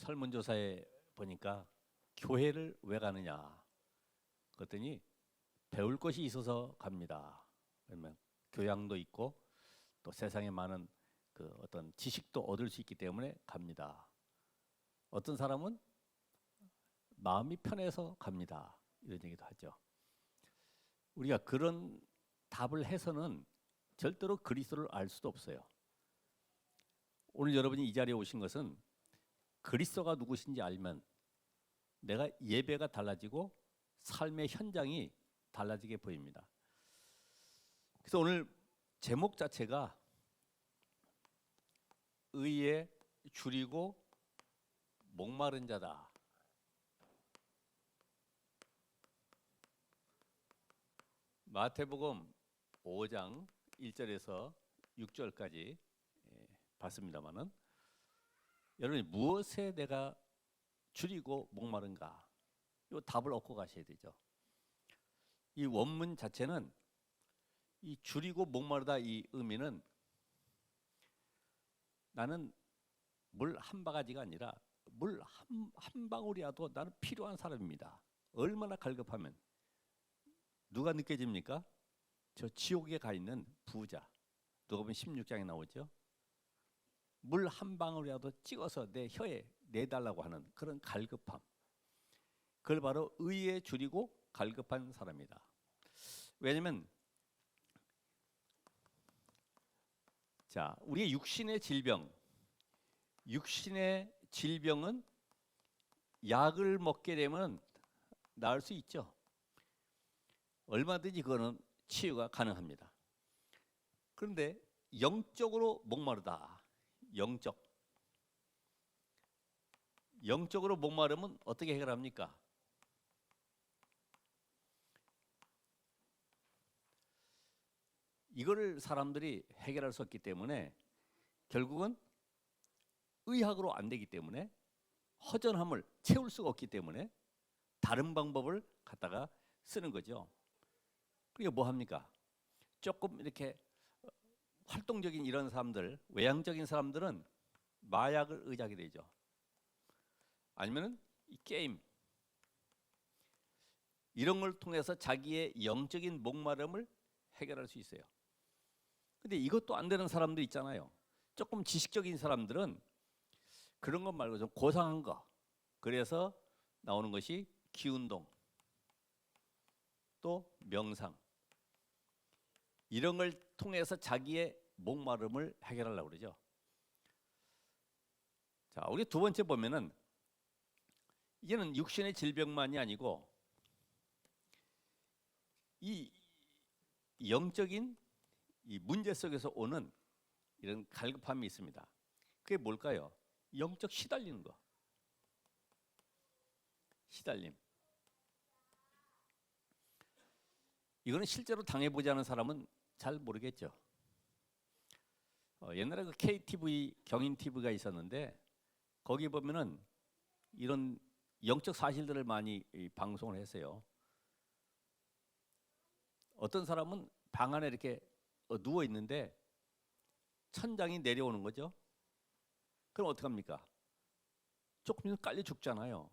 설문조사에 보니까 교회를 왜 가느냐 그랬더니 배울 것이 있어서 갑니다. 그러면 교양도 있고 또 세상에 많은 그 어떤 지식도 얻을 수 있기 때문에 갑니다. 어떤 사람은 마음이 편해서 갑니다. 이런 얘기도 하죠. 우리가 그런 답을 해서는 절대로 그리스도를 알 수도 없어요. 오늘 여러분이 이 자리에 오신 것은 그리스도가 누구신지 알면 내가 예배가 달라지고 삶의 현장이 달라지게 보입니다. 그래서 오늘 제목 자체가 의에 줄이고 목마른 자다. 마태복음 5장 1절에서 6절까지 봤습니다마는 여러분이 무엇에 내가 줄이고 목마른가? 이 답을 얻고 가셔야 되죠. 이 원문 자체는 이 줄이고 목마르다 이 의미는 나는 물 한 바가지가 아니라 물 한 방울이라도 나는 필요한 사람입니다. 얼마나 갈급하면 누가 느껴집니까? 저 지옥에 가 있는 부자. 누가복음 16장에 나오죠. 물 한 방울이라도 찍어서 내 혀에 내달라고 하는 그런 갈급함. 그걸 바로 의에 줄이고 갈급한 사람이다. 왜냐하면 자, 우리의 육신의 질병은 약을 먹게 되면 나을 수 있죠. 얼마든지 그거는 치유가 가능합니다. 그런데 영적으로 목마르다. 영적으로 목마르면 어떻게 해결합니까? 이거를 사람들이 해결할 수 없기 때문에 결국은 의학으로 안 되기 때문에 허전함을 채울 수가 없기 때문에 다른 방법을 갖다가 쓰는 거죠. 그러니까 뭐 합니까? 조금 이렇게 활동적인 이런 사람들, 외향적인 사람들은 마약을 의지하게 되죠. 아니면은 이 게임 이런 걸 통해서 자기의 영적인 목마름을 해결할 수 있어요. 근데 이것도 안 되는 사람들 있잖아요. 조금 지식적인 사람들은 그런 것 말고 좀 고상한 거. 그래서 나오는 것이 기운동, 또 명상. 이런 걸 통해서 자기의 목마름을 해결하려고 그러죠. 자, 우리 두 번째 보면은 이제는 육신의 질병만이 아니고 이 영적인 이 문제 속에서 오는 이런 갈급함이 있습니다. 그게 뭘까요? 영적 시달리는 거. 시달림. 이거는 실제로 당해보지 않은 사람은 잘 모르겠죠. 옛날에 그 KTV, 경인TV가 있었는데 거기 보면은 이런 영적 사실들을 많이 방송을 했어요. 어떤 사람은 방 안에 이렇게 누워 있는데 천장이 내려오는 거죠. 그럼 어떡합니까? 조금 있으면 깔려 죽잖아요.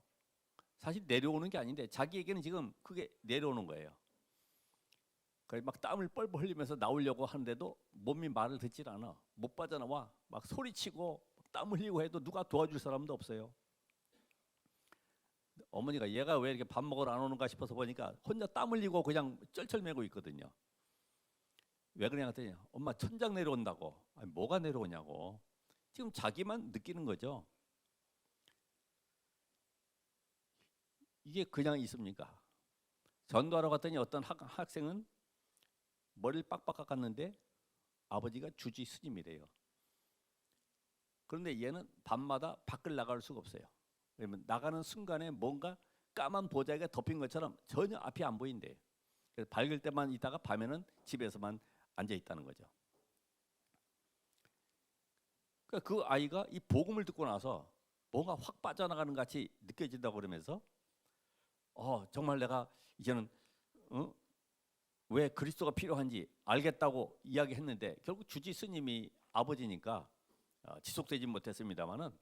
사실 내려오는 게 아닌데 자기에게는 지금 그게 내려오는 거예요. 그래서 막 땀을 뻘뻘 흘리면서 나오려고 하는데도 몸이 말을 듣질 않아. 못 빠져나와. 막 소리치고 땀 흘리고 해도 누가 도와줄 사람도 없어요. 어머니가 얘가 왜 이렇게 밥 먹으러 안 오는가 싶어서 보니까 혼자 땀 흘리고 그냥 쩔쩔매고 있거든요. 왜 그러냐 했더니 엄마 천장 내려온다고. 아니, 뭐가 내려오냐고. 지금 자기만 느끼는 거죠. 이게 그냥 있습니까? 전도하러 갔더니 어떤 학생은 머리를 빡빡 깎았는데 아버지가 주지 스님이래요. 그런데 얘는 밤마다 밖을 나갈 수가 없어요. 왜냐면 나가는 순간에 뭔가 까만 보자기가 덮인 것처럼 전혀 앞이 안 보인대요. 그래서 밝을 때만 있다가 밤에는 집에서만 앉아 있다는 거죠. 그러니까 그 아이가 이 복음을 듣고 나서 뭔가 확 빠져나가는 것 같이 느껴진다고 그러면서 정말 내가 이제는 왜 그리스도가 필요한지 알겠다고 이야기했는데 결국 주지 스님이 아버지니까 지속되지 못했습니다만은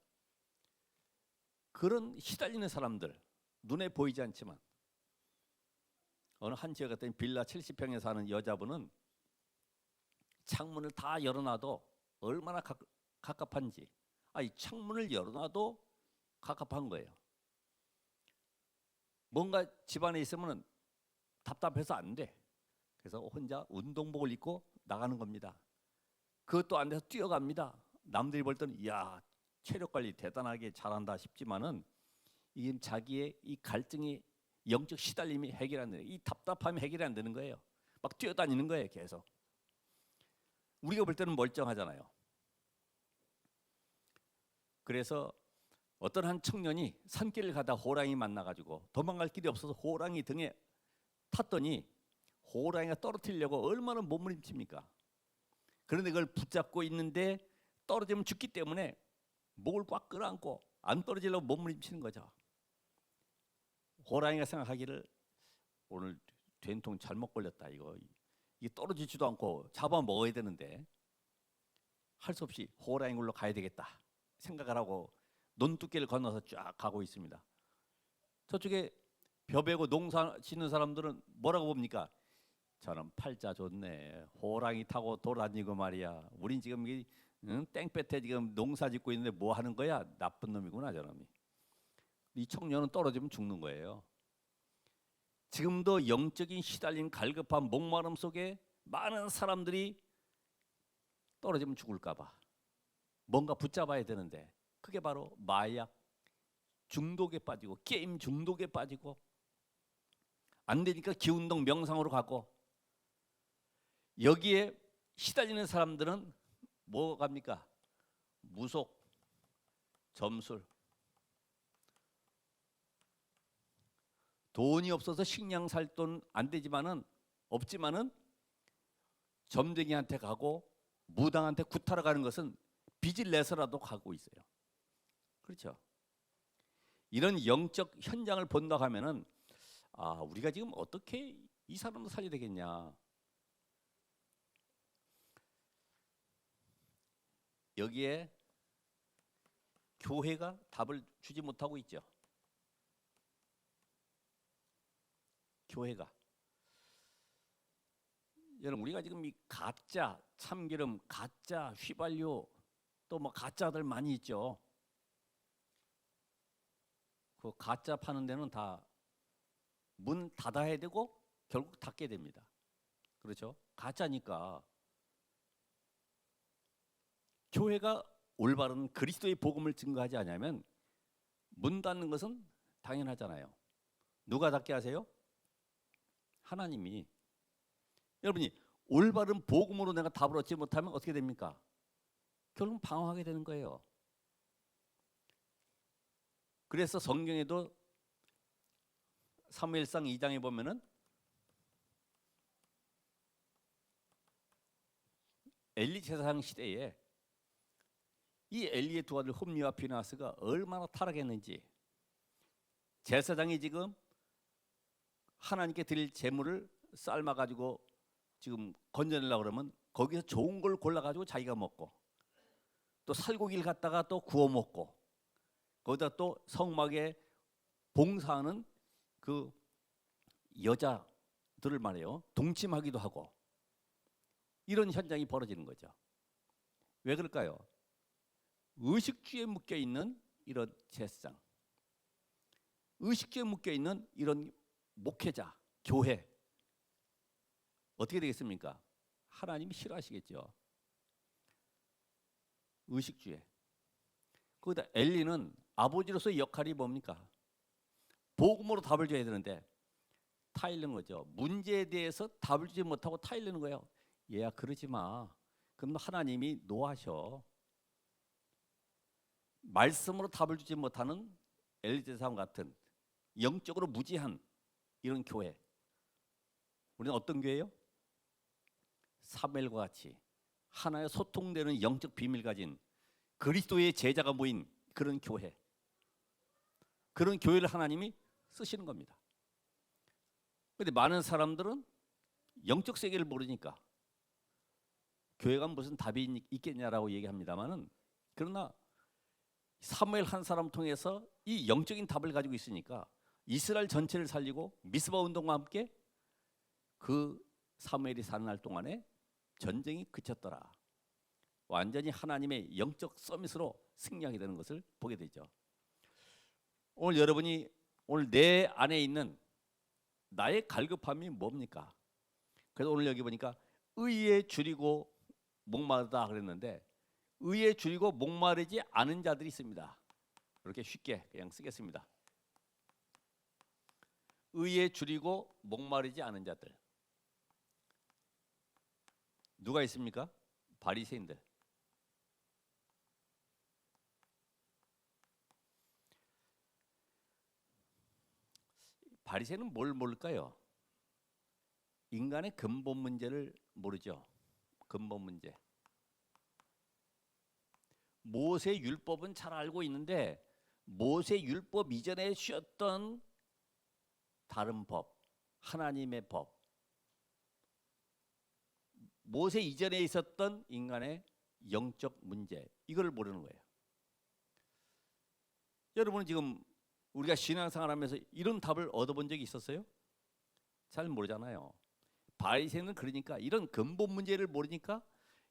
그런 시달리는 사람들, 눈에 보이지 않지만 어느 한 지역 같은 빌라 70평에 사는 여자분은 창문을 다 열어놔도 얼마나 갑갑한지, 이 창문을 열어놔도 갑갑한 거예요. 뭔가 집안에 있으면 답답해서 안 돼. 그래서 혼자 운동복을 입고 나가는 겁니다. 그것도 안 돼서 뛰어갑니다. 남들이 볼 때는 이야, 체력 관리 대단하게 잘한다 싶지만은 이게 자기의 이 갈증이, 영적 시달림이 해결 안 되는, 이 답답함이 해결이 안 되는 거예요. 막 뛰어다니는 거예요, 계속. 우리가 볼 때는 멀쩡하잖아요. 그래서 어떤 한 청년이 산길을 가다 호랑이 만나가지고 도망갈 길이 없어서 호랑이 등에 탔더니 호랑이가 떨어뜨리려고 얼마나 몸부림칩니까? 그런데 그걸 붙잡고 있는데 떨어지면 죽기 때문에 목을 꽉 끌어안고 안 떨어지려고 몸부림치는 거죠. 호랑이가 생각하기를 오늘 된통 잘못 걸렸다. 이게 떨어지지도 않고 잡아 먹어야 되는데 할 수 없이 호랑이 굴로 가야 되겠다 생각을 하고 논두께를 건너서 쫙 가고 있습니다. 저쪽에 벼 베고 농사 짓는 사람들은 뭐라고 봅니까? 저는 팔자 좋네. 호랑이 타고 돌아다니고 말이야. 우린 지금 땡볕에 지금 농사 짓고 있는데 뭐 하는 거야? 나쁜 놈이구나 저놈이. 이 청년은 떨어지면 죽는 거예요. 지금도 영적인 시달림, 갈급한 목마름 속에 많은 사람들이 떨어지면 죽을까 봐 뭔가 붙잡아야 되는데 그게 바로 마약 중독에 빠지고 게임 중독에 빠지고 안 되니까 기운동 명상으로 가고 여기에 시달리는 사람들은 뭐 갑니까? 무속, 점술. 돈이 없어서 식량 살 돈 안 되지만은 없지만은 점쟁이한테 가고 무당한테 구타러 가는 것은 빚을 내서라도 가고 있어요. 그렇죠? 이런 영적 현장을 본다고 하면은 우리가 지금 어떻게 이 사람도 살려야 되겠냐? 여기에 교회가 답을 주지 못하고 있죠. 교회가. 여러분 우리가 지금 이 가짜 참기름, 가짜 휘발유 또 뭐 가짜들 많이 있죠. 그 가짜 파는 데는 다 문 닫아야 되고 결국 닫게 됩니다. 그렇죠? 가짜니까. 교회가 올바른 그리스도의 복음을 증거하지 않으면 문 닫는 것은 당연하잖아요. 누가 닫게 하세요? 하나님이. 여러분이 올바른 복음으로 내가 답을 얻지 못하면 어떻게 됩니까? 결국 방황하게 되는 거예요. 그래서 성경에도 사무엘상 2장에 보면은 엘리 제사장 시대에 이 엘리의 두 아들 홈리와 비나스가 얼마나 타락했는지, 제사장이 지금 하나님께 드릴 제물을 삶아가지고 지금 건져내려고 그러면 거기서 좋은 걸 골라가지고 자기가 먹고 또 살고기를 갖다가 또 구워 먹고 거기다 또 성막에 봉사하는 그 여자들을 말해요. 동침하기도 하고 이런 현장이 벌어지는 거죠. 왜 그럴까요? 의식주에 묶여 있는 이런 제사장, 의식주에 묶여 있는 이런 목회자, 교회 어떻게 되겠습니까? 하나님이 싫어하시겠죠. 의식주에. 거기다 엘리는 아버지로서의 역할이 뭡니까? 복음으로 답을 줘야 되는데 타일르는 거죠. 문제에 대해서 답을 주지 못하고 타일르는 거예요. 얘야 그러지 마. 그럼 하나님이 노하셔. 말씀으로 답을 주지 못하는 엘리 제사장 같은 영적으로 무지한 이런 교회. 우리는 어떤 교회예요? 사무엘과 같이 하나의 소통되는 영적 비밀 가진 그리스도의 제자가 모인 그런 교회. 그런 교회를 하나님이 쓰시는 겁니다. 그런데 많은 사람들은 영적 세계를 모르니까 교회가 무슨 답이 있겠냐라고 얘기합니다만은, 그러나 사무엘 한 사람 통해서 이 영적인 답을 가지고 있으니까 이스라엘 전체를 살리고 미스바 운동과 함께 그 사무엘이 사는 날 동안에 전쟁이 그쳤더라. 완전히 하나님의 영적 서밋으로 승리하게 되는 것을 보게 되죠. 오늘 여러분이 오늘 내 안에 있는 나의 갈급함이 뭡니까? 그래서 오늘 여기 보니까 의에 줄이고 목마르다 그랬는데 의에 줄이고 목마르지 않은 자들이 있습니다. 이렇게 쉽게 그냥 쓰겠습니다. 의에 줄이고 목마르지 않은 자들. 누가 있습니까? 바리새인들. 바리새인은 뭘 모를까요? 인간의 근본 문제를 모르죠. 근본 문제. 모세 율법은 잘 알고 있는데 모세 율법 이전에 쉬었던 다른 법, 하나님의 법, 모세 이전에 있었던 인간의 영적 문제, 이걸 모르는 거예요. 여러분은 지금 우리가 신앙생활하면서 이런 답을 얻어본 적이 있었어요? 잘 모르잖아요. 바리새인은 그러니까 이런 근본 문제를 모르니까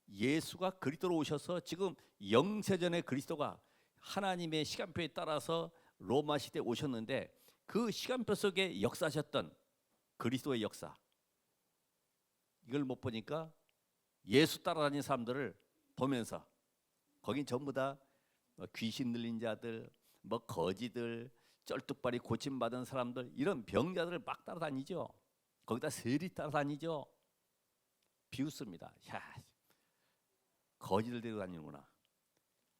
예수가 그리스도로 오셔서 지금 영세전에 그리스도가 하나님의 시간표에 따라서 로마 시대에 오셨는데 그 시간표 속에 역사하셨던 그리스도의 역사, 이걸 못 보니까 예수 따라다니는 사람들을 보면서 거긴 전부 다 귀신 들린 자들, 뭐 거지들, 쩔뚝발이 고침받은 사람들, 이런 병자들을 막 따라다니죠. 거기다 세리 따라다니죠. 비웃습니다. 야, 거지들 데리고 다니는구나.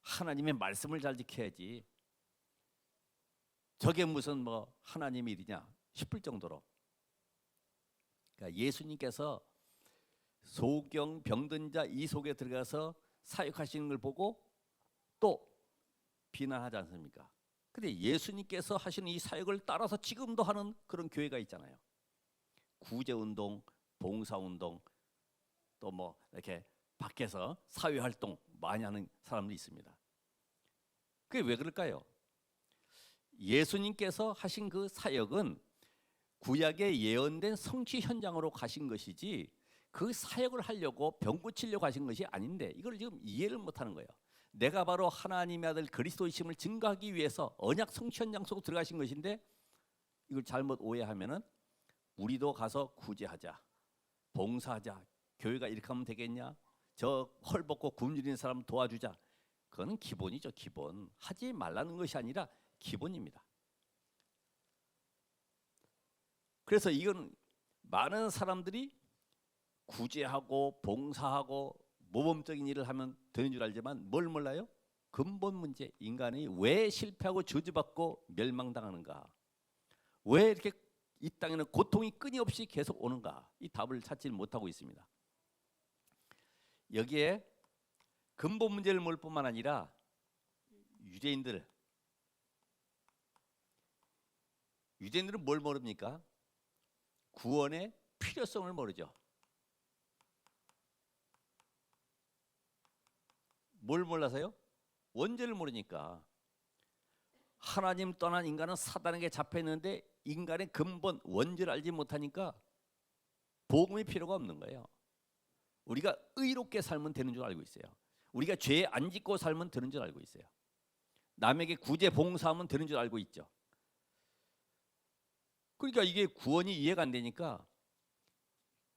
하나님의 말씀을 잘 지켜야지. 저게 무슨 뭐 하나님의 일이냐 싶을 정도로. 그러니까 예수님께서 소경 병든 자 이 속에 들어가서 사역하시는 걸 보고 또 비난하지 않습니까? 근데 예수님께서 하시는 이 사역을 따라서 지금도 하는 그런 교회가 있잖아요. 구제운동, 봉사운동, 또 뭐 이렇게 밖에서 사회활동 많이 하는 사람들이 있습니다. 그게 왜 그럴까요? 예수님께서 하신 그 사역은 구약에 예언된 성취 현장으로 가신 것이지 그 사역을 하려고 병 고치려고 하신 것이 아닌데 이걸 지금 이해를 못하는 거예요. 내가 바로 하나님의 아들 그리스도이심을 증거하기 위해서 언약 성취 현장 속으로 들어가신 것인데 이걸 잘못 오해하면은 우리도 가서 구제하자, 봉사하자, 교회가 이렇게 하면 되겠냐? 저 헐벗고 굶주리는 사람 도와주자. 그거는 기본이죠, 기본. 하지 말라는 것이 아니라 기본입니다. 그래서 이건 많은 사람들이 구제하고 봉사하고 모범적인 일을 하면 되는 줄 알지만 뭘 몰라요? 근본 문제, 인간이 왜 실패하고 저주받고 멸망당하는가? 왜 이렇게 이 땅에는 고통이 끊임없이 계속 오는가? 이 답을 찾지 못하고 있습니다. 여기에 근본 문제를 모를 뿐만 아니라 유대인들은 뭘 모릅니까? 구원의 필요성을 모르죠. 뭘 몰라서요? 원죄를 모르니까. 하나님 떠난 인간은 사단에게 잡혀있는데 인간의 근본 원죄를 알지 못하니까 복음이 필요가 없는 거예요. 우리가 의롭게 살면 되는 줄 알고 있어요. 우리가 죄 안 짓고 살면 되는 줄 알고 있어요. 남에게 구제 봉사하면 되는 줄 알고 있죠. 그러니까 이게 구원이 이해가 안 되니까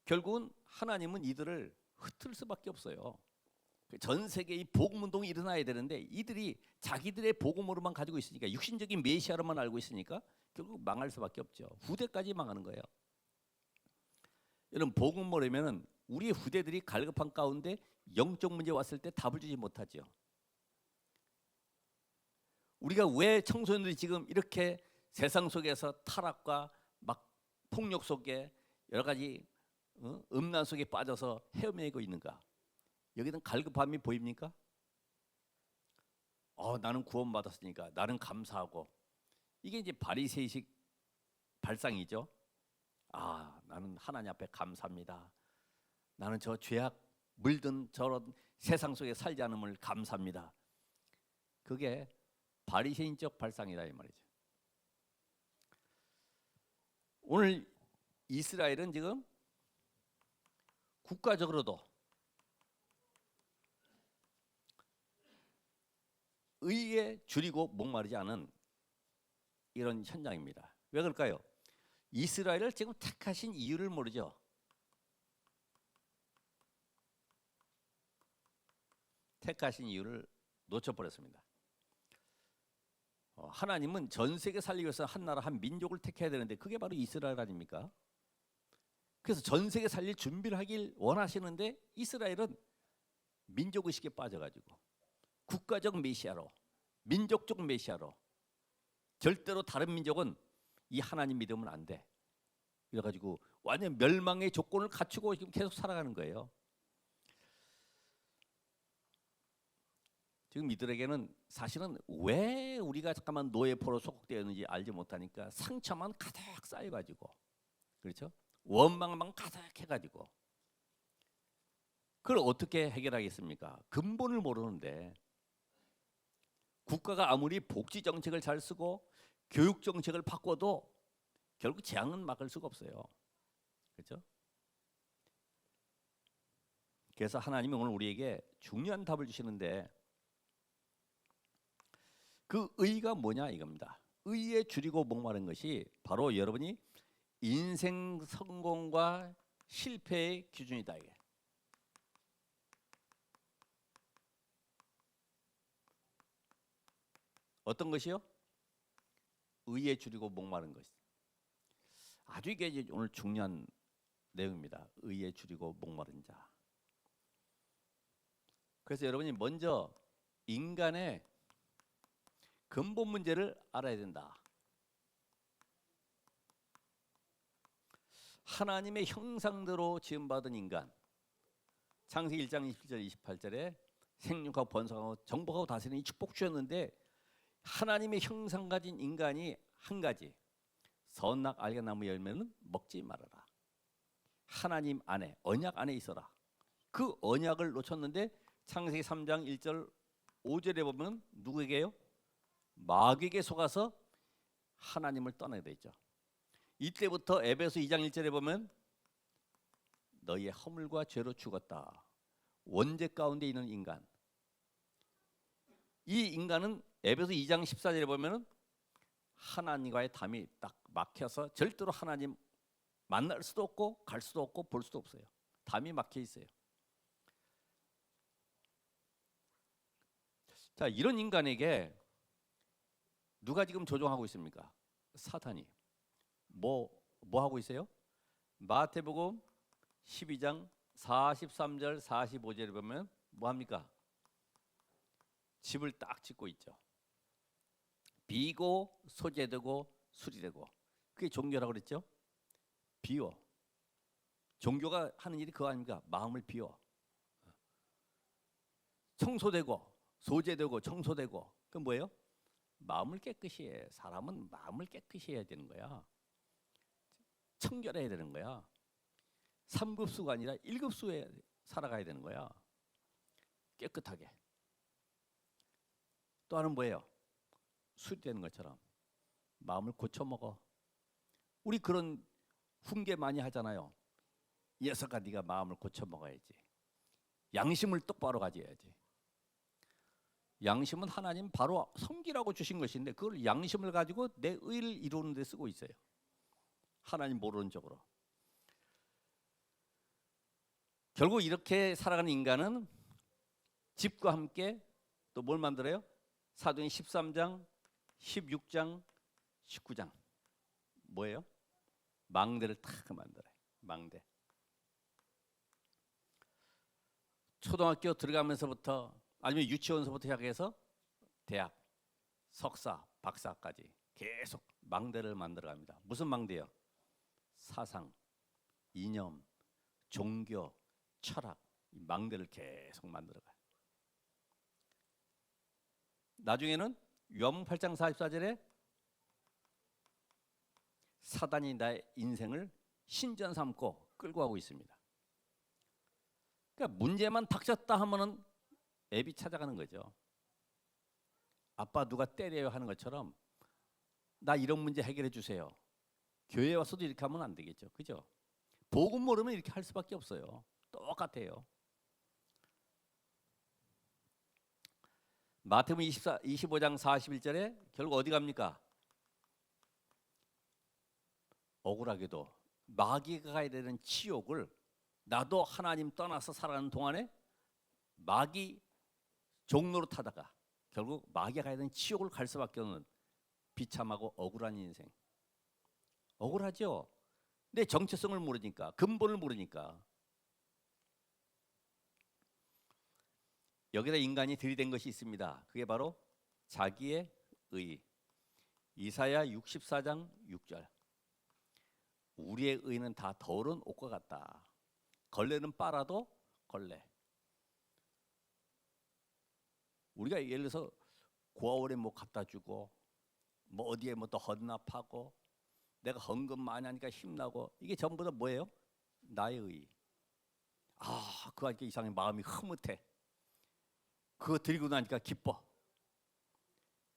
결국은 하나님은 이들을 흩을 수밖에 없어요. 전 세계 이 복음 운동이 일어나야 되는데 이들이 자기들의 복음으로만 가지고 있으니까 육신적인 메시아로만 알고 있으니까 결국 망할 수밖에 없죠. 후대까지 망하는 거예요. 여러분 복음 모르면은 우리 후대들이 갈급한 가운데 영적 문제 왔을 때 답을 주지 못하죠. 우리가 왜 청소년들이 지금 이렇게 세상 속에서 타락과 막 폭력 속에 여러 가지 음란 속에 빠져서 헤매고 있는가? 여기는 갈급함이 보입니까? 나는 구원받았으니까 나는 감사하고 이게 이제 바리새이식 발상이죠. 나는 하나님 앞에 감사합니다. 나는 저 죄악 물든 저런 세상 속에 살지 않음을 감사합니다. 그게 바리새인적 발상이다 이 말이죠. 오늘 이스라엘은 지금 국가적으로도 의에 줄이고 목마르지 않은 이런 현장입니다. 왜 그럴까요? 이스라엘을 지금 택하신 이유를 모르죠. 택하신 이유를 놓쳐버렸습니다. 하나님은 전 세계 살리기 위해서 한 나라 한 민족을 택해야 되는데 그게 바로 이스라엘 아닙니까? 그래서 전 세계 살릴 준비를 하길 원하시는데 이스라엘은 민족의식에 빠져가지고 국가적 메시아로, 민족적 메시아로, 절대로 다른 민족은 이 하나님 믿으면 안 돼. 이래가지고 완전 멸망의 조건을 갖추고 지금 계속 살아가는 거예요. 지금 이들에게는 사실은 왜 우리가 잠깐만 노예포로 소속되었는지 알지 못하니까 상처만 가득 쌓여가지고, 그렇죠? 원망만 가득해가지고 그걸 어떻게 해결하겠습니까? 근본을 모르는데 국가가 아무리 복지 정책을 잘 쓰고 교육 정책을 바꿔도 결국 재앙은 막을 수가 없어요. 그렇죠? 그래서 하나님이 오늘 우리에게 중요한 답을 주시는데 그 의가 뭐냐 이겁니다. 의에 줄이고 목마른 것이 바로 여러분이 인생 성공과 실패의 기준이다. 이게. 어떤 것이요? 의에 줄이고 목마른 것. 아주 이게 이제 오늘 중요한 내용입니다. 의에 줄이고 목마른 자. 그래서 여러분이 먼저 인간의 근본 문제를 알아야 된다. 하나님의 형상대로 지음받은 인간. 창세기 1장 27절 28절에 생육하고 번성하고 정복하고 다스리는 이 축복 주셨는데 하나님의 형상 가진 인간이 한 가지, 선악 알게 나무 열매는 먹지 말아라. 하나님 안에, 언약 안에 있어라. 그 언약을 놓쳤는데 창세기 3장 1절 5절에 보면 누구에게요? 마귀에게 속아서 하나님을 떠나게 돼 있죠. 이때부터 에베소 2장 1절에 보면 너희의 허물과 죄로 죽었다. 원죄 가운데 있는 인간. 이 인간은 에베소 2장 14절에 보면 하나님과의 담이 딱 막혀서 절대로 하나님 만날 수도 없고 갈 수도 없고 볼 수도 없어요. 담이 막혀 있어요. 자, 이런 인간에게 누가 지금 조종하고 있습니까? 사탄이. 뭐 하고 있어요? 마태복음 12장 43절 45절에 보면 뭐 합니까? 집을 딱 짓고 있죠. 비고 소재되고 수리되고. 그게 종교라고 그랬죠? 비워. 종교가 하는 일이 그거 아닙니까? 마음을 비워. 청소되고 소재되고 청소되고. 그건 뭐예요? 마음을 깨끗이 해. 사람은 마음을 깨끗이 해야 되는 거야. 청결해야 되는 거야. 3급수가 아니라 1급수에 살아가야 되는 거야. 깨끗하게. 또 하나는 뭐예요? 수리되는 것처럼 마음을 고쳐먹어. 우리 그런 훈계 많이 하잖아요. 이 녀석아 네가 마음을 고쳐먹어야지. 양심을 똑바로 가져야지. 양심은 하나님 바로 섬기라고 주신 것인데 그걸 양심을 가지고 내 의를 이루는 데 쓰고 있어요. 하나님 모르는 쪽으로. 결국 이렇게 살아가는 인간은 집과 함께 또 뭘 만들어요? 사도행 13장, 16장, 19장. 뭐예요? 망대를 탁 만들어요. 망대. 초등학교 들어가면서부터 아니면 유치원서부터 시작해서 대학, 석사, 박사까지 계속 망대를 만들어갑니다. 무슨 망대요? 사상, 이념, 종교, 철학, 이 망대를 계속 만들어가요. 나중에는 요한복음 8장 44절에 사단이 나의 인생을 신전 삼고 끌고 가고 있습니다. 그러니까 문제만 닥쳤다 하면은 앱이 찾아가는 거죠. 아빠 누가 때려요 하는 것처럼 나 이런 문제 해결해 주세요. 교회 와서도 이렇게 하면 안 되겠죠. 그죠? 복음 모르면 이렇게 할 수밖에 없어요. 똑같아요. 마태복음 25장 41절에 결국 어디 갑니까? 억울하게도 마귀가 가야 되는 지옥을 나도 하나님 떠나서 살아가는 동안에 마귀 종로로 타다가 결국 마귀가 가야 되는 지옥을 갈 수밖에 없는 비참하고 억울한 인생. 억울하죠. 근데 정체성을 모르니까, 근본을 모르니까. 여기다 인간이 들이댄 것이 있습니다. 그게 바로 자기의 의. 이사야 64장 6절. 우리의 의는 다 더러운 옷과 같다. 걸레는 빨아도 걸레. 우리가 예를 들어서 고아원에 뭐 갖다 주고 뭐 어디에 뭐 또 헌납하고 내가 헌금 많이 하니까 힘나고 이게 전부 다 뭐예요? 나의 의. 아, 그거 하니까 이상하게 마음이 흐뭇해. 그거 드리고 나니까 기뻐.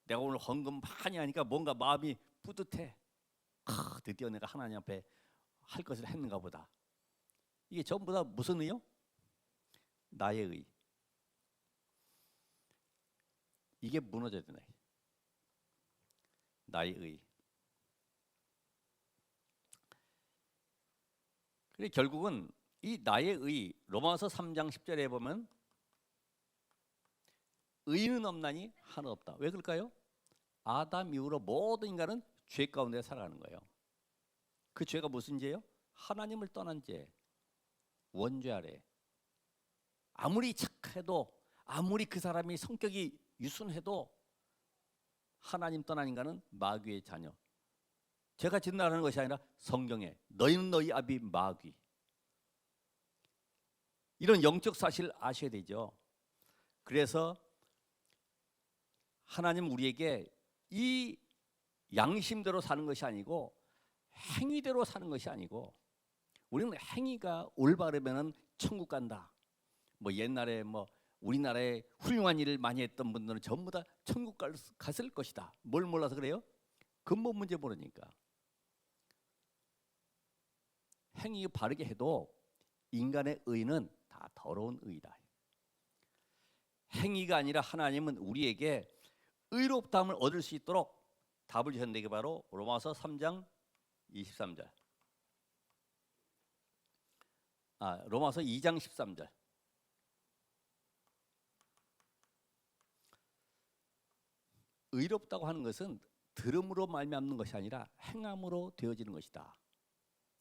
내가 오늘 헌금 많이 하니까 뭔가 마음이 뿌듯해. 드디어 내가 하나님 앞에 할 것을 했는가 보다. 이게 전부 다 무슨 의요? 나의 의. 이게 무너져야 되네. 나의 의. 그래 결국은 이 나의 의 로마서 3장 10절에 보면 의는 없나니 하나 없다. 왜 그럴까요? 아담 이후로 모든 인간은 죄 가운데 살아가는 거예요. 그 죄가 무슨 죄예요? 하나님을 떠난 죄. 원죄 아래. 아무리 착해도 아무리 그 사람이 성격이 유순해도 하나님 떠난 인간은 마귀의 자녀. 제가 진단하는 것이 아니라 성경에 너희는 너희 아비 마귀. 이런 영적 사실을 아셔야 되죠. 그래서 하나님 우리에게 이 양심대로 사는 것이 아니고 행위대로 사는 것이 아니고 우리는 행위가 올바르면은 천국 간다. 뭐 옛날에 뭐 우리나라에 훌륭한 일을 많이 했던 분들은 전부 다 천국 갔을 것이다. 뭘 몰라서 그래요? 근본 문제 모르니까. 행위 바르게 해도 인간의 의는 다 더러운 의다. 행위가 아니라 하나님은 우리에게 의롭다함을 얻을 수 있도록 답을 주셨는데 이게 바로 로마서 3장 23절. 로마서 2장 13절. 의롭다고 하는 것은 들음으로 말미암는 것이 아니라 행함으로 되어지는 것이다.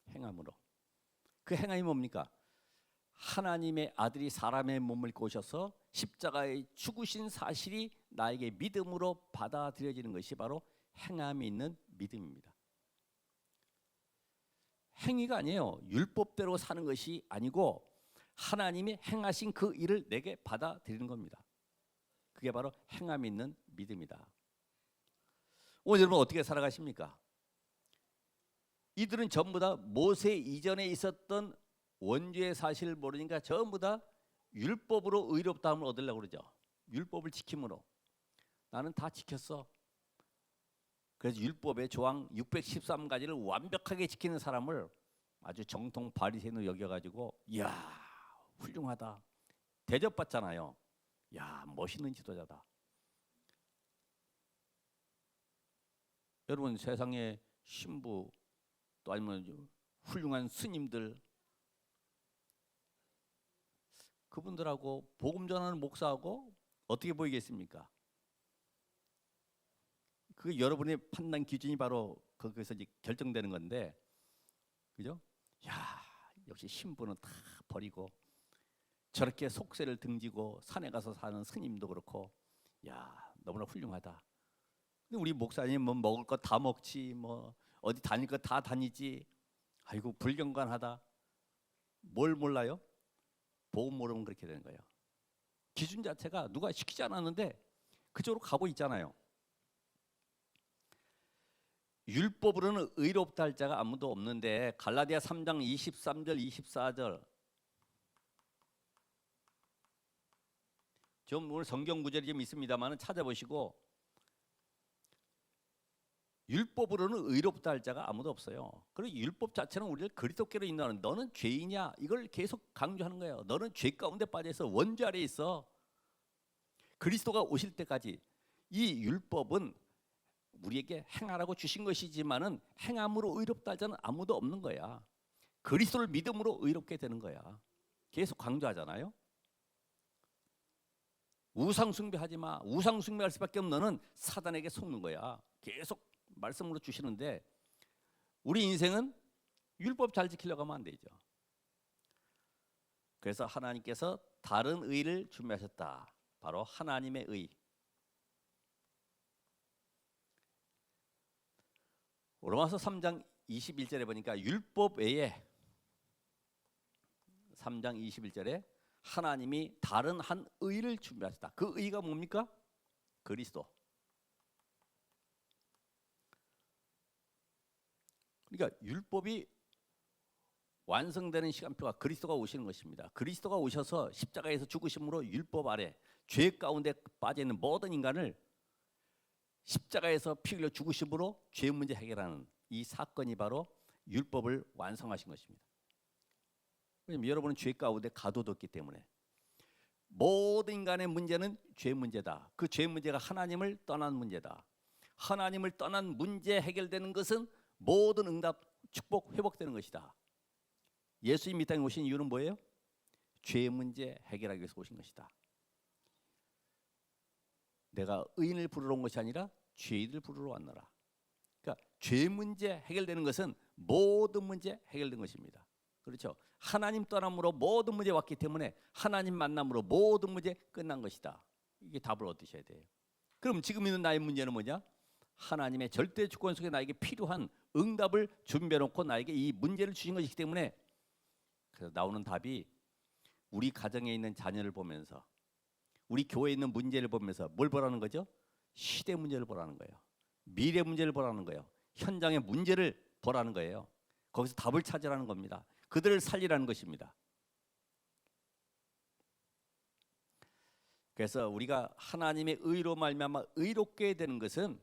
행함으로. 그 행함이 뭡니까? 하나님의 아들이 사람의 몸을 입고 오셔서 십자가에 죽으신 사실이 나에게 믿음으로 받아들여지는 것이 바로 행함이 있는 믿음입니다. 행위가 아니에요. 율법대로 사는 것이 아니고 하나님이 행하신 그 일을 내게 받아들이는 겁니다. 그게 바로 행함이 있는 믿음이다. 오늘 여러분 어떻게 살아가십니까? 이들은 전부 다 모세 이전에 있었던 원죄의 사실을 모르니까 전부 다 율법으로 의롭다함을 얻으려고 그러죠. 율법을 지킴으로. 나는 다 지켰어. 그래서 율법의 조항 613가지를 완벽하게 지키는 사람을 아주 정통 바리새인으로 여겨가지고 이야 훌륭하다. 대접받잖아요. 야 멋있는 지도자다. 여러분 세상에 신부 또 아니면 훌륭한 스님들 그분들하고 복음 전하는 목사하고 어떻게 보이겠습니까? 그 여러분의 판단 기준이 바로 거기서 이제 결정되는 건데, 그죠? 야 역시 신부는 다 버리고 저렇게 속세를 등지고 산에 가서 사는 스님도 그렇고, 야 너무나 훌륭하다. 근데 우리 목사님 뭐 먹을 거 다 먹지, 뭐 어디 다닐 거 다 다니지. 아이고 불경건하다. 뭘 몰라요? 복음 모르면 그렇게 되는 거예요. 기준 자체가 누가 시키지 않았는데 그쪽으로 가고 있잖아요. 율법으로는 의롭다 할 자가 아무도 없는데 갈라디아 3장 23절 24절 좀 오늘 성경 구절이 좀 있습니다만 찾아보시고 율법으로는 의롭다 할 자가 아무도 없어요. 그리고 율법 자체는 우리를 그리스도께로 인도하는, 너는 죄이냐 이걸 계속 강조하는 거예요. 너는 죄 가운데 빠져 있어. 원죄 아래에 있어. 그리스도가 오실 때까지 이 율법은 우리에게 행하라고 주신 것이지만은 행함으로 의롭다 할 자는 아무도 없는 거야. 그리스도를 믿음으로 의롭게 되는 거야. 계속 강조하잖아요. 우상 숭배하지 마. 우상 숭배할 수밖에 없는 너는 사단에게 속는 거야. 계속 말씀으로 주시는데 우리 인생은 율법 잘 지키려고 하면 안 되죠. 그래서 하나님께서 다른 의를 준비하셨다. 바로 하나님의 의. 로마서 3장 21절에 보니까 율법 외에 3장 21절에 하나님이 다른 한 의를 준비하셨다. 그 의가 뭡니까? 그리스도. 그러니까 율법이 완성되는 시간표가 그리스도가 오시는 것입니다. 그리스도가 오셔서 십자가에서 죽으심으로 율법 아래 죄 가운데 빠져 있는 모든 인간을 십자가에서 피 흘려 죽으심으로 죄 문제 해결하는 이 사건이 바로 율법을 완성하신 것입니다. 왜냐하면 여러분은 죄 가운데 가둬뒀기 때문에 모든 인간의 문제는 죄 문제다. 그 죄 문제가 하나님을 떠난 문제다. 하나님을 떠난 문제 해결되는 것은 모든 응답, 축복, 회복되는 것이다. 예수님 이 땅에 오신 이유는 뭐예요? 죄 문제 해결하기 위해서 오신 것이다. 내가 의인을 부르러 온 것이 아니라 죄인을 부르러 왔노라. 그러니까 죄 문제 해결되는 것은 모든 문제 해결된 것입니다. 그렇죠? 하나님 떠남으로 모든 문제 왔기 때문에 하나님 만남으로 모든 문제 끝난 것이다. 이게 답을 얻으셔야 돼요. 그럼 지금 있는 나의 문제는 뭐냐? 하나님의 절대 주권 속에 나에게 필요한 응답을 준비해놓고 나에게 이 문제를 주신 것이기 때문에 그래서 나오는 답이 우리 가정에 있는 자녀를 보면서 우리 교회에 있는 문제를 보면서 뭘 보라는 거죠? 시대 문제를 보라는 거예요. 미래 문제를 보라는 거예요. 현장의 문제를 보라는 거예요. 거기서 답을 찾으라는 겁니다. 그들을 살리라는 것입니다. 그래서 우리가 하나님의 의로 말미암아 의롭게 되는 것은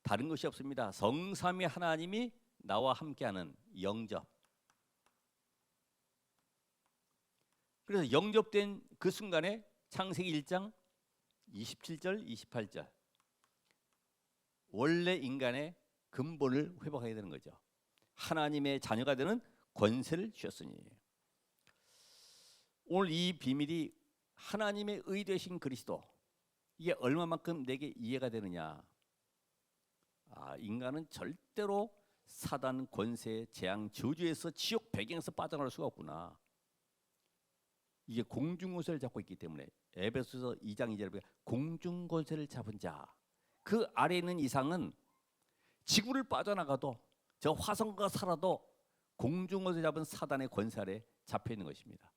다른 것이 없습니다. 성삼위 하나님이 나와 함께하는 영접. 그래서 영접된 그 순간에 창세기 1장 27절 28절 원래 인간의 근본을 회복하게 되는 거죠. 하나님의 자녀가 되는 권세를 주셨으니. 오늘 이 비밀이 하나님의 의 되신 그리스도, 이게 얼마만큼 내게 이해가 되느냐. 인간은 절대로 사단 권세 재앙 저주에서 지옥 배경에서 빠져나갈 수가 없구나. 이게 공중권세를 잡고 있기 때문에 에베소서 2장 2절에 보면 공중권세를 잡은 자, 그 아래에 있는 이상은 지구를 빠져나가도 저 화성과 살아도 공중권세 잡은 사단의 권세 아래 잡혀 있는 것입니다.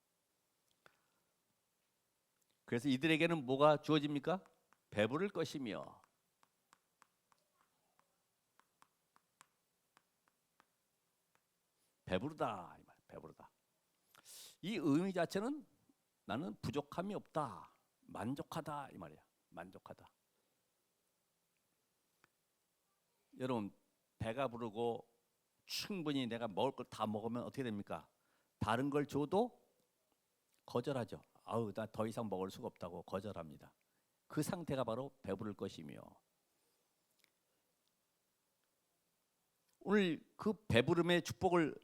그래서 이들에게는 뭐가 주어집니까? 배부를 것이며 배부르다, 배부르다. 이 의미 자체는 나는 부족함이 없다, 만족하다 이 말이야. 만족하다. 여러분 배가 부르고 충분히 내가 먹을 걸 다 먹으면 어떻게 됩니까? 다른 걸 줘도 거절하죠. 아우 나 더 이상 먹을 수가 없다고 거절합니다. 그 상태가 바로 배부를 것이며, 오늘 그 배부름의 축복을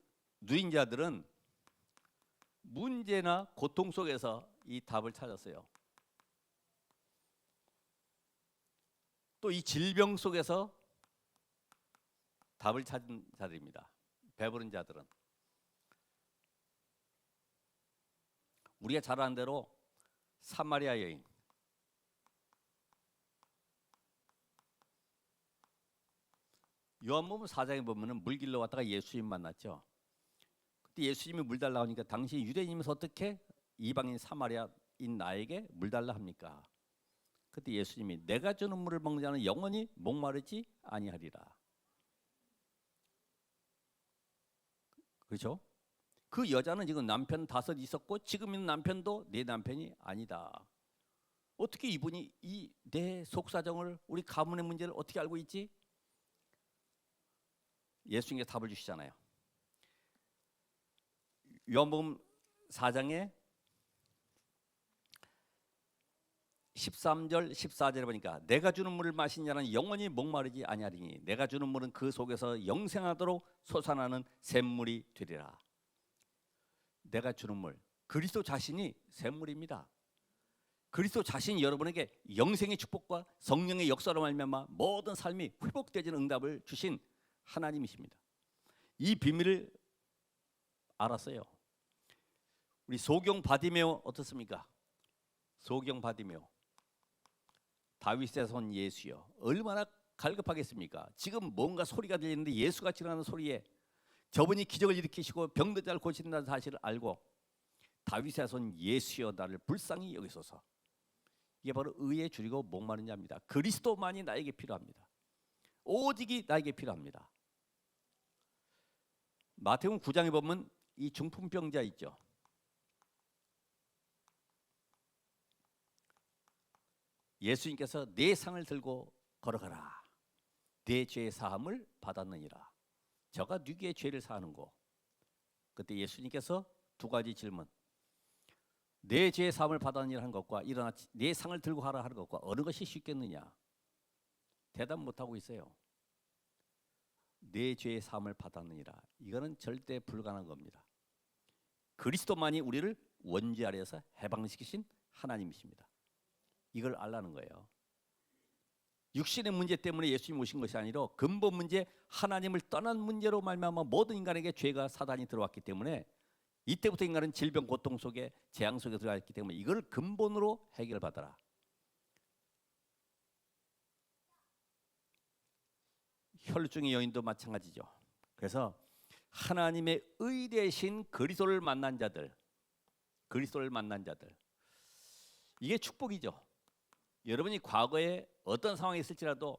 누린 자들은 문제나 고통 속에서 이 답을 찾았어요. 또 이 질병 속에서 답을 찾은 자들입니다. 배부른 자들은. 우리가 잘 아는 대로 사마리아 여인, 요한복음 4장에 보면은 물 길러 왔다가 예수님 만났죠. 그때 예수님이 물 달라고 하니까 당시 유대인이면서 어떻게 이방인 사마리아인 나에게 물 달라 합니까? 그때 예수님이 내가 주는 물을 먹는 자는 영원히 목마르지 아니하리라. 그렇죠? 그 여자는 지금 남편 5 있었고 지금 있는 남편도 내 남편이 아니다. 어떻게 이분이 이 내 속사정을, 우리 가문의 문제를 어떻게 알고 있지? 예수님께서 답을 주시잖아요. 요한복음 4장에 13절 14절에 보니까 내가 주는 물을 마신 자는 영원히 목마르지 아니하리니 내가 주는 물은 그 속에서 영생하도록 솟아나는 샘물이 되리라. 내가 주는 물, 그리스도 자신이 샘물입니다. 그리스도 자신이 여러분에게 영생의 축복과 성령의 역사로 말미암아 모든 삶이 회복되는 응답을 주신 하나님이십니다. 이 비밀을 알았어요. 우리 소경 바디메오 어떻습니까? 소경 바디메오, 다윗의 손 예수여, 얼마나 갈급하겠습니까? 지금 뭔가 소리가 들리는데 예수가 지나는 소리에 저분이 기적을 일으키시고 병든 자를 고친다는 사실을 알고 다윗의 손 예수여 나를 불쌍히 여기소서. 이게 바로 의에 줄이고 목마른 자입니다. 그리스도만이 나에게 필요합니다. 오직이 나에게 필요합니다. 마태복음 9장에 보면 이 중풍병자 있죠. 예수님께서 내 상을 들고 걸어가라. 내 죄의 사함을 받았느니라. 저가 누구의 죄를 사하는고? 그때 예수님께서 두 가지 질문. 내 죄의 사함을 받았느니라 하는 것과 일어나 내 상을 들고 가라 하는 것과 어느 것이 쉽겠느냐? 대답 못하고 있어요. 내 죄의 사함을 받았느니라. 이거는 절대 불가능한 겁니다. 그리스도만이 우리를 원죄 아래에서 해방시키신 하나님이십니다. 이걸 알라는 거예요. 육신의 문제 때문에 예수님이 오신 것이 아니라 근본 문제, 하나님을 떠난 문제로 말미암아 모든 인간에게 죄가 사단이 들어왔기 때문에 이때부터 인간은 질병, 고통 속에 재앙 속에 들어가 있기 때문에 이걸 근본으로 해결받아라. 혈중의 여인도 마찬가지죠. 그래서 하나님의 의 대신 그리스도를 만난 자들, 그리스도를 만난 자들, 이게 축복이죠. 여러분이 과거에 어떤 상황에 있을지라도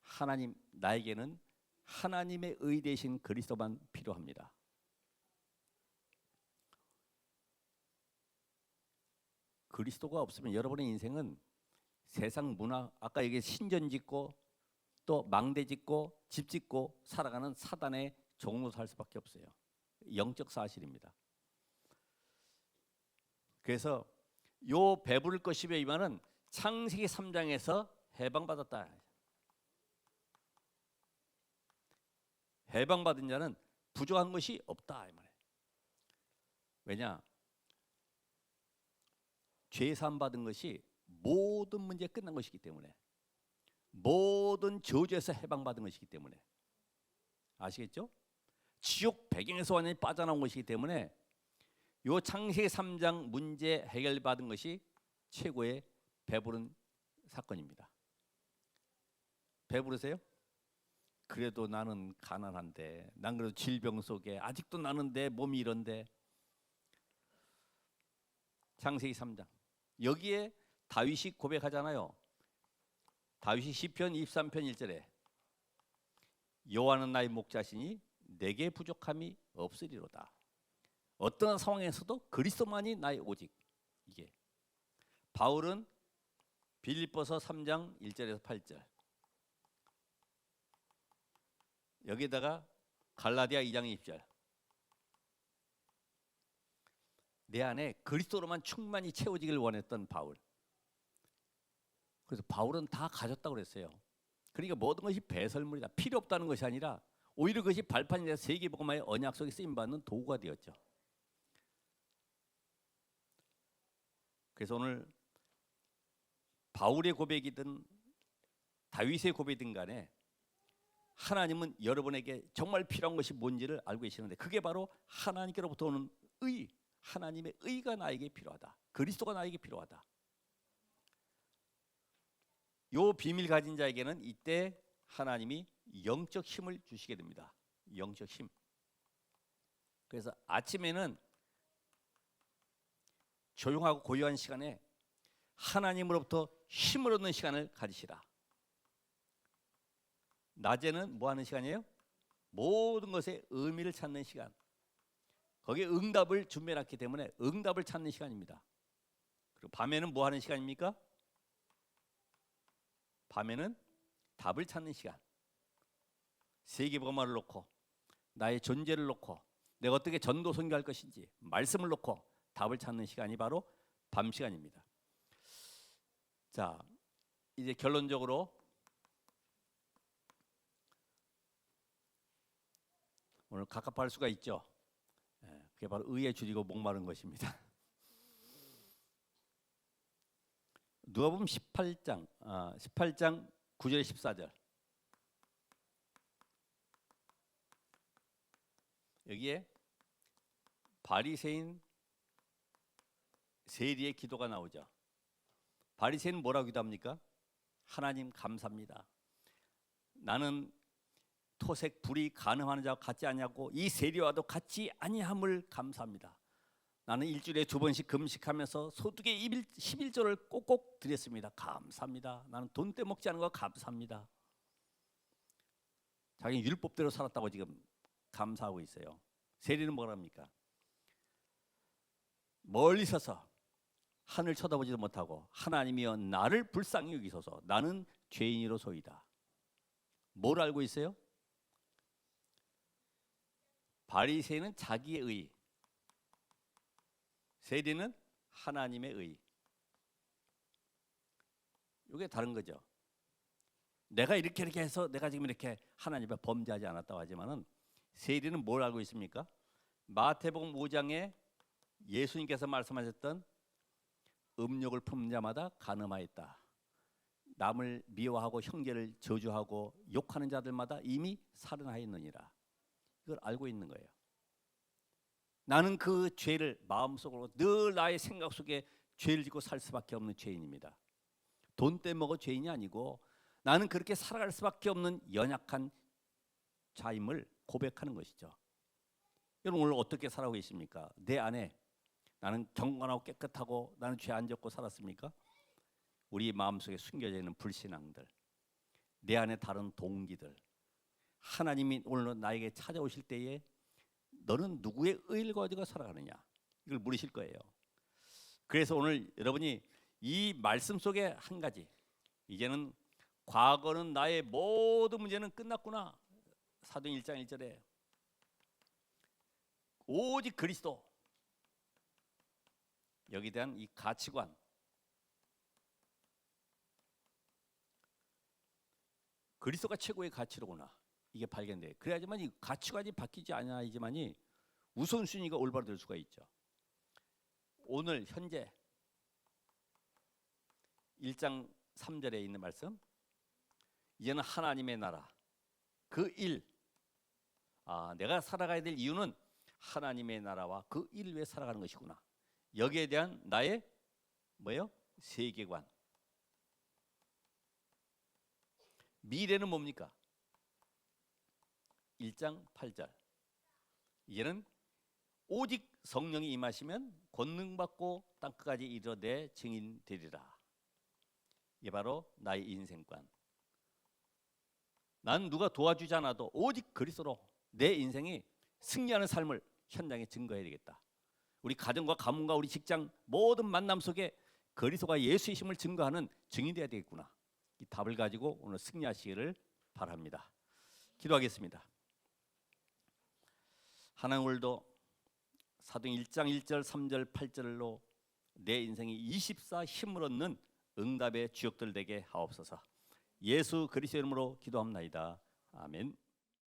하나님, 나에게는 하나님의 의 대신 그리스도만 필요합니다. 그리스도가 없으면 여러분의 인생은 세상 문화, 아까 얘기 신전 짓고 또 망대 짓고 집 짓고 살아가는 사단의 종으로 살 수밖에 없어요. 영적 사실입니다. 그래서 요 배부를 것이며 이 말은 창세기 3장에서 해방받았다. 해방받은 자는 부족한 것이 없다 이 말이에요. 왜냐? 죄 사함 받은 것이 모든 문제 끝난 것이기 때문에, 모든 저주에서 해방받은 것이기 때문에, 아시겠죠? 지옥 배경에서 완전히 빠져나온 것이기 때문에 요 창세기 3장 문제 해결받은 것이 최고의 배부른 사건입니다. 배부르세요? 그래도 나는 가난한데, 난 그래도 질병 속에 아직도 나는 내 몸이 이런데. 창세기 3장 여기에 다윗이 고백하잖아요. 다윗이 시편 23편 1절에 여호와는 나의 목자시니 내게 부족함이 없으리로다. 어떤 상황에서도 그리스도만이 나의 오직. 이게 바울은 빌립보서 3장 1절에서 8절, 여기다가 갈라디아 2장 2절, 내 안에 그리스도로만 충만히 채워지길 원했던 바울. 그래서 바울은 다 가졌다고 그랬어요. 그러니까 모든 것이 배설물이다. 필요 없다는 것이 아니라 오히려 그것이 발판이 돼서 세계복음화의 언약 속에 쓰임받는 도구가 되었죠. 그래서 오늘 바울의 고백이든 다윗의 고백이든 간에 하나님은 여러분에게 정말 필요한 것이 뭔지를 알고 계시는데, 그게 바로 하나님께로부터 오는 의, 하나님의 의가 나에게 필요하다. 그리스도가 나에게 필요하다. 요 비밀 가진 자에게는 이때 하나님이 영적 힘을 주시게 됩니다. 영적 힘. 그래서 아침에는 조용하고 고요한 시간에 하나님으로부터 힘을 얻는 시간을 가지시라. 낮에는 뭐 하는 시간이에요? 모든 것에 의미를 찾는 시간. 거기에 응답을 준비해놨기 때문에 응답을 찾는 시간입니다. 그리고 밤에는 뭐 하는 시간입니까? 밤에는 답을 찾는 시간. 세계복음화를 놓고 나의 존재를 놓고 내가 어떻게 전도 선교할 것인지 말씀을 놓고 답을 찾는 시간이 바로 밤 시간입니다. 자, 이제 결론적으로 오늘 갑갑할 수가 있죠. 그게 바로 의에 줄이고 목마른 것입니다. 누가복음 18장 9절 14절 여기에 바리새인 세리의 기도가 나오죠. 바리새인은 뭐라고 기도합니까? 하나님 감사합니다. 나는 토색 불이 간음하는 자와 같지 아니하고 이 세리와도 같지 아니함을 감사합니다. 나는 일주일에 2번씩 금식하면서 소득의 11조를 꼭꼭 드렸습니다. 감사합니다. 나는 돈 떼먹지 않은 거 감사합니다. 자기 율법대로 살았다고 지금 감사하고 있어요. 세리는 뭐랍니까? 멀리 서서 하늘 쳐다보지도 못하고 하나님이여 나를 불쌍히 여기소서 나는 죄인이로소이다. 뭘 알고 있어요? 바리새인은 자기의 의, 세리는 하나님의 의. 이게 다른 거죠. 내가 이렇게 해서 내가 지금 이렇게 하나님 앞에 범죄하지 않았다고 하지만은 세리는 뭘 알고 있습니까? 마태복음 5장에 예수님께서 말씀하셨던 음욕을 품는 자마다 간음하였다. 남을 미워하고 형제를 저주하고 욕하는 자들마다 이미 살인하였느니라. 이걸 알고 있는 거예요. 나는 그 죄를 마음속으로 늘 나의 생각 속에 죄를 짓고 살 수밖에 없는 죄인입니다. 돈 떼먹어 죄인이 아니고 나는 그렇게 살아갈 수밖에 없는 연약한 자임을 고백하는 것이죠. 여러분 오늘 어떻게 살아가고 계십니까? 내 안에 나는 경건하고 깨끗하고 나는 죄 안 짓고 살았습니까? 우리 마음속에 숨겨져 있는 불신앙들, 내 안에 다른 동기들, 하나님이 오늘 나에게 찾아오실 때에 너는 누구의 의를 가지고 살아가느냐 이걸 물으실 거예요. 그래서 오늘 여러분이 이 말씀 속에 한 가지, 이제는 과거는 나의 모든 문제는 끝났구나. 사도행 1장 1절에 오직 그리스도, 여기에 대한 이 가치관, 그리스도가 최고의 가치로구나, 이게 발견돼요. 그래야지만 이 가치관이 바뀌지 않아야지만이 우선순위가 올바로 될 수가 있죠. 오늘 현재 1장 3절에 있는 말씀, 이제는 하나님의 나라 그 일, 내가 살아가야 될 이유는 하나님의 나라와 그 일을 위해 살아가는 것이구나. 여기에 대한 나의 뭐예요? 세계관. 미래는 뭡니까? 1장 8절, 이제는 오직 성령이 임하시면 권능 받고 땅끝까지 이르러 내 증인 되리라. 이게 바로 나의 인생관. 난 누가 도와주지 않아도 오직 그리스도로 내 인생이 승리하는 삶을 현장에 증거해야 되겠다. 우리 가정과 가문과 우리 직장 모든 만남 속에 그리스도가 예수이심을 증거하는 증인이 되어야 되겠구나. 이 답을 가지고 오늘 승리하시기를 바랍니다. 기도하겠습니다. 하나님, 오늘도 사도행 1장 1절 3절 8절로 내 인생이 24 힘을 얻는 응답의 주역들 되게 하옵소서. 예수 그리스도 이름으로 기도합나이다. 아멘.